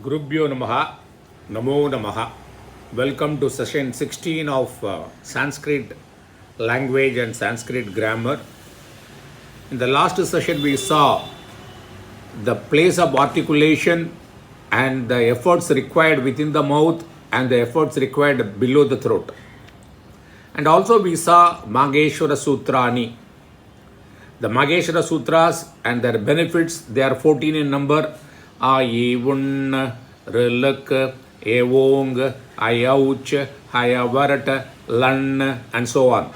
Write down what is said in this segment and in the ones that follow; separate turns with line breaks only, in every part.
Gurubhyo Namaha, Namo Namaha. Welcome to session 16 of Sanskrit language and Sanskrit grammar. In the last session, we saw the place of articulation and the efforts required within the mouth and the efforts required below the throat. And also we saw Mageshwara Sutrani. The Mageshwara Sutras and their benefits, they are 14 in number. Ayevun, Rilak, Evong, Ayauch, Hayavarat, Lan, and so on.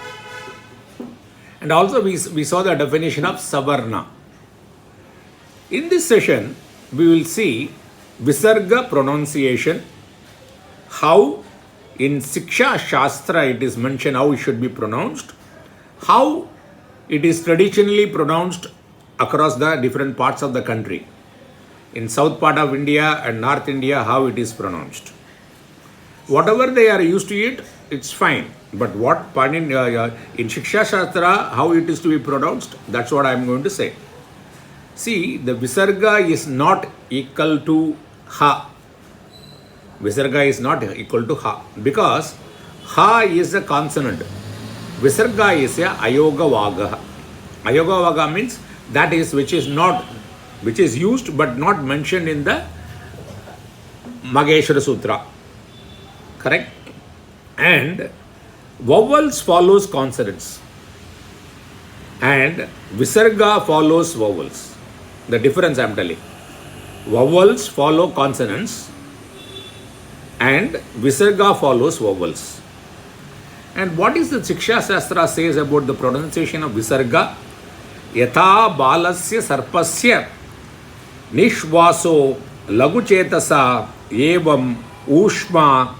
And also we saw the definition of Savarna. In this session, we will see Visarga pronunciation, how in Siksha Shastra it is mentioned how it should be pronounced, how it is traditionally pronounced across the different parts of the country. In south part of India and North India, how it is pronounced. Whatever they are used to it, it's fine. But what part in Shiksha Shastra, how it is to be pronounced, that's what I am going to say. See, the Visarga is not equal to Ha. Visarga is not equal to Ha because Ha is a consonant. Visarga is a Ayoga Vaga. Ayoga Vaga means that is which is used but not mentioned in the Mageshwara Sutra. Correct? And vowels follows consonants. And Visarga follows vowels. The difference I am telling. Vowels follow consonants and Visarga follows vowels. And what is the Siksha Shastra says about the pronunciation of Visarga? Yatha balasya sarpasya Nishvaso laguchetasa evam ushma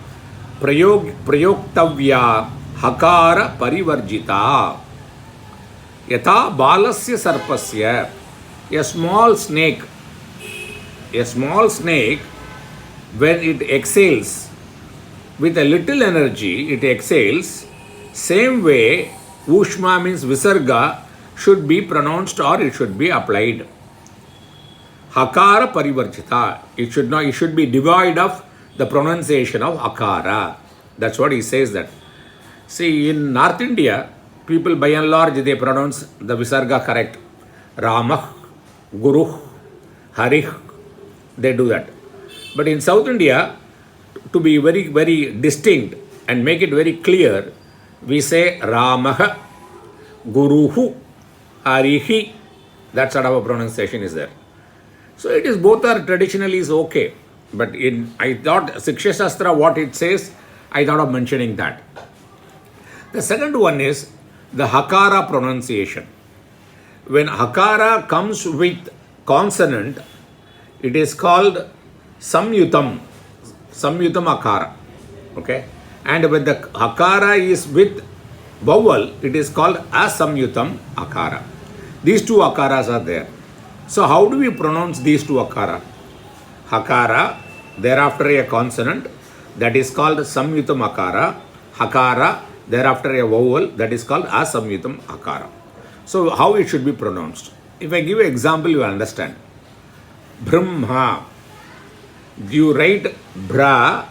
prayoktavya hakara parivarjita. Yatha balasya sarpasya, a small snake, when it exhales with a little energy, it exhales. Same way, ushma means visarga should be pronounced or it should be applied. Hakara parivarjita. It should be devoid of the pronunciation of akara. That's what he says that. See, in North India, people by and large, they pronounce the Visarga correct. Ramah, Guru, Harih, they do that. But in South India, to be very, very distinct and make it very clear, we say Ramah, Guruhu, Harihi. That sort of a pronunciation is there. So it is both are traditionally is okay. But I thought Siksha Shastra, what it says, I thought of mentioning that. The second one is the Hakara pronunciation. When Hakara comes with consonant, it is called Samyutam Akara. Okay? And when the Hakara is with vowel, it is called Asamyutam Akara. These two Akaras are there. So how do we pronounce these two Akara? Hakara, thereafter a consonant, that is called Samyutam Akara. Hakara, thereafter a vowel, that is called Asamyutam Akara. So how it should be pronounced? If I give an example, you will understand. Brahma. You write Bra,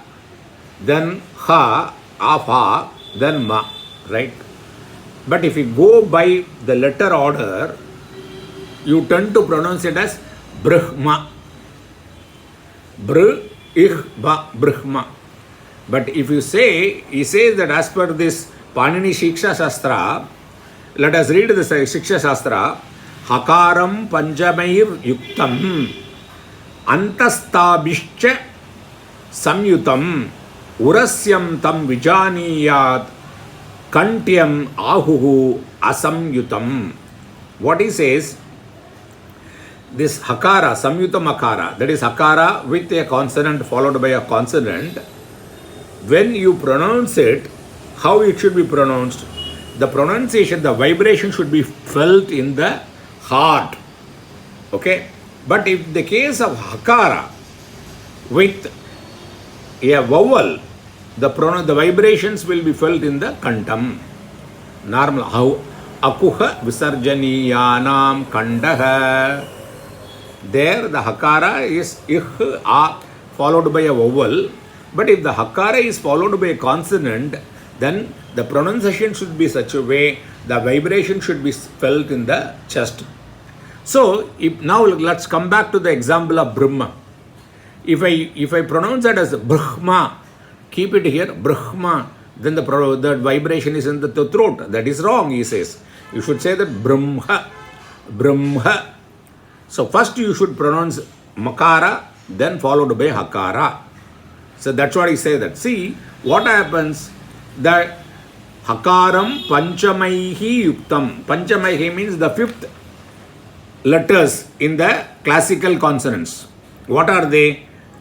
then Ha, Afa, then Ma. Right? But if you go by the letter order, you tend to pronounce it as Brahma. Br, Ich, Ba, Brahma. But if you say, he says that as per this Panini Shiksha Shastra, let us read this Shiksha Shastra. Hakaram Panjamair Yuktam Antastabishcha Samyutam Urasyam Tam Vijaniyat Kantyam Ahuhu Asamyutam. What he says, this Hakara, Samyutam Akara, that is Hakara with a consonant followed by a consonant, when you pronounce it, how it should be pronounced? The pronunciation, the vibration should be felt in the heart. Okay? But if the case of Hakara with a vowel, the vibrations will be felt in the kantam. Normal. How? Akuha Visarjaniyanam Kandaha. There the Hakara is Ich, A followed by a vowel, but if the hakara is followed by a consonant, then the pronunciation should be such a way, the vibration should be felt in the chest. So now let's come back to the example of Brahma. If I pronounce that as Brahma, keep it here, Brahma, then the vibration is in the throat. That is wrong, he says. You should say that Brahma, Brahma. So first you should pronounce Makara, then followed by Hakara. So that's what he says that. See, what happens? The Hakaram Panchamaihi Yuktam. Panchamaihi means the fifth letters in the classical consonants. What are they?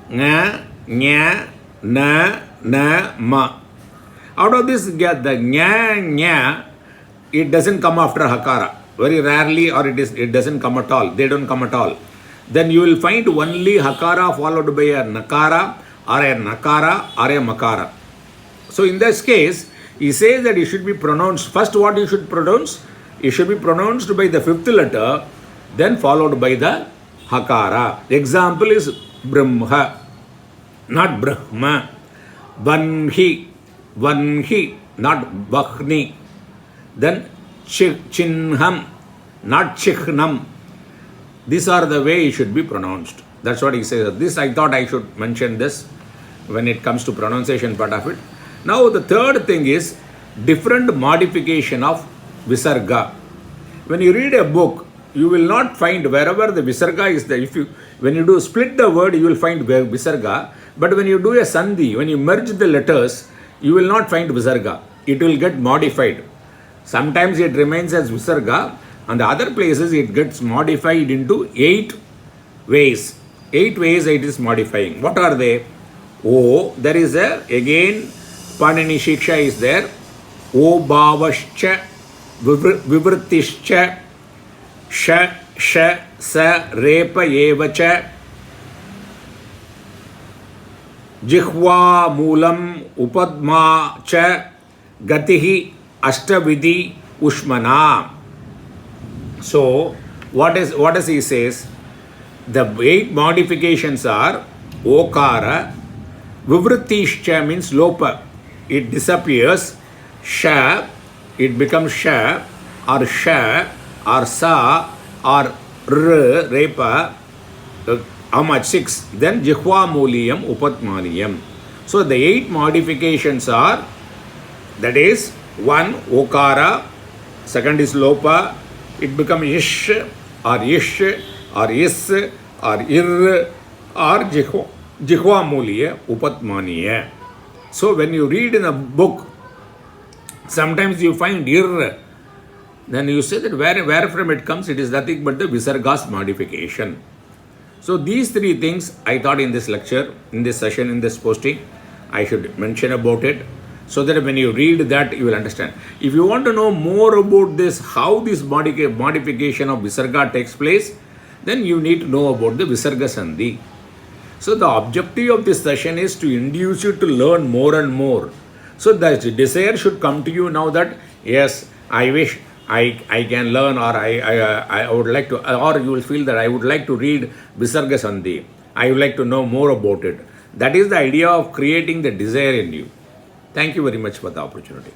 Nga, Nya, Na, Na, Ma. Out of this, the Nya, Nya, it doesn't come after Hakara. Very rarely, or it doesn't come at all. They don't come at all. Then you will find only Hakara followed by a Nakara or a Nakara or a Makara. So in this case, he says that it should be pronounced. First, what you should pronounce? It should be pronounced by the fifth letter, then followed by the Hakara. The example is Brahma, not Brahma. Vanhi, Vanhi, not Bahni. Then Chinham, not Chikhnam. These are the way it should be pronounced. That's what he says. This I thought I should mention this when it comes to pronunciation part of it. Now the third thing is different modification of Visarga. When you read a book, you will not find wherever the Visarga is there. When you do split the word, you will find Visarga. But when you do a Sandhi, when you merge the letters, you will not find Visarga. It will get modified. Sometimes it remains as Visarga. On the other places, it gets modified into 8 ways. 8 ways it is modifying. What are they? O, there is again, Panini Shiksha is there. O Bhavascha, Vivritishcha, Sha, Sa, Repa, Evacha, Jihva, Moolam, Upadma, Cha, Gatihi, Ashtavidhi, Ushmana. So, what does he says? The 8 modifications are Okara, Vivritishcha means Lopa. It disappears. Sha, it becomes Sha, or Sha, or Sa, or R, Repa. How much? 6. Then Jihva Muliyam, Upatmaniyam. So, the 8 modifications are, that is, 1, Okara, second is Lopa, it becomes Ish, or Ish, or Is, or Ir, or Jihva Muliya, Upatmaniya. So when you read in a book, sometimes you find Ir, then you say that where from it comes, it is nothing but the Visarga's modification. So these 3 things I thought in this lecture, in this session, in this posting, I should mention about it, so that when you read that, you will understand. If you want to know more about this, how this modification of Visarga takes place, then you need to know about the Visarga Sandhi. So the objective of this session is to induce you to learn more and more. So the desire should come to you now that, yes, I wish I can learn, or I would like to, or you will feel that I would like to read Visarga Sandhi. I would like to know more about it. That is the idea of creating the desire in you. Thank you very much for the opportunity.